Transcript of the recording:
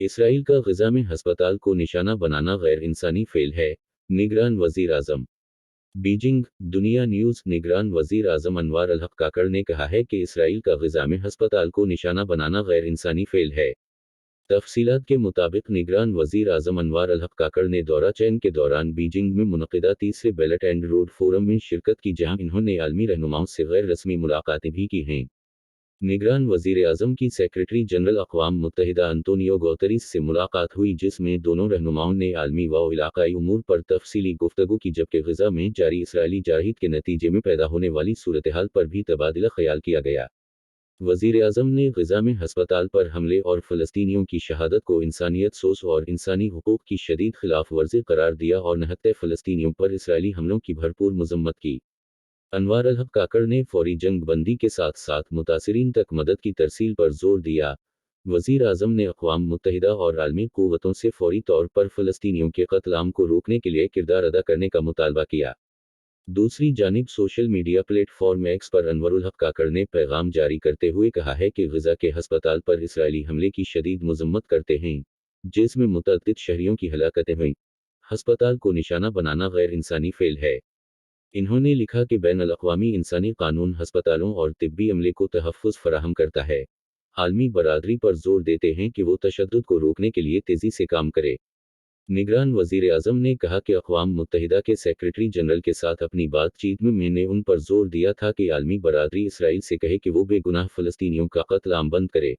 Israel का गजा में हस्पताल को निशाना बनाना गैर इंसानी फेल है, निगरान वजीर आजम। बीजिंग। दुनिया न्यूज़। निगरान वजीर आजम अनवार अल हक काकड़ ने कहा है कि इसराइल का गजा में हस्पताल को निशाना बनाना गैर इंसानी फेल है। तफसीलात के मुताबिक निगरान वजीर आजम अनवार अल हक काकड़ ने दौरा चैन के दौरान बीजिंग में मुनक़िदा तीसरे बेल्ट एंड रोड फोरम में शिरकत की, जहां इन्होंने आलमी रहनुमाओं से गैर रस्मी मुलाकातें भी की हैं। निगरान वजीर आजम की सेक्रेटरी जनरल अक़वाम मुत्तहिदा अंतोनियो गुतेरेस से मुलाकात हुई, जिसमें दोनों रहनुमाओं ने आलमी व इलाकाई उमूर पर तफसीली गुफ्तगू की, जबकि गजा में जारी इसराइली जारहीत के नतीजे में पैदा होने वाली सूरत हाल पर भी तबादला ख्याल किया गया। वजीर आजम ने गजा में हस्पताल पर हमले और फ़लस्तीनियों की शहादत को इंसानियत सोस और इंसानी हुकूक की शदीद खिलाफ वर्जी करार दिया और निहत्ते फ़लस्तीनियों पर इसराइली हमलों की भरपूर मजम्मत की। अनवार अल हक काकड़ ने फौरी जंग बंदी के साथ साथ मुतासिरीन तक मदद की तरसील पर जोर दिया। वजीर आजम ने अक़वाम मुत्तहिदा और आलमी क़ुव्वतों से फौरी तौर पर फ़लस्तीनियों के क़त्ल आम को रोकने के लिए किरदार अदा करने का मुतालबा किया। दूसरी जानिब सोशल मीडिया प्लेटफॉर्म एक्स पर अनवरुल हक काकड़ ने पैगाम जारी करते हुए कहा है कि गजा के हस्पताल पर इसराइली हमले की शदीद मजम्मत करते हैं, जिसमें मुतअद्दिद शहरियों की हलाकतें हुईं। हस्पताल को निशाना बनाना गैर इंसानी फेल है। इन्होंने लिखा कि बैन अल-अक़वामी इंसानी कानून हस्पतालों और तिब्बी अमले को तहफ़्फ़ुज़ फराहम करता है। आलमी बरादरी पर जोर देते हैं कि वो तशद्दुद को रोकने के लिए तेज़ी से काम करे। निगरान वज़ीर आज़म ने कहा कि अक़वाम मुत्तहिदा के सेक्रेटरी जनरल के साथ अपनी बातचीत में मैंने उन पर जोर दिया था कि आलमी बरादरी इसराइल से कहे कि वो बेगुनाह फ़लस्तीनियों का क़त्ल आम बंद करे।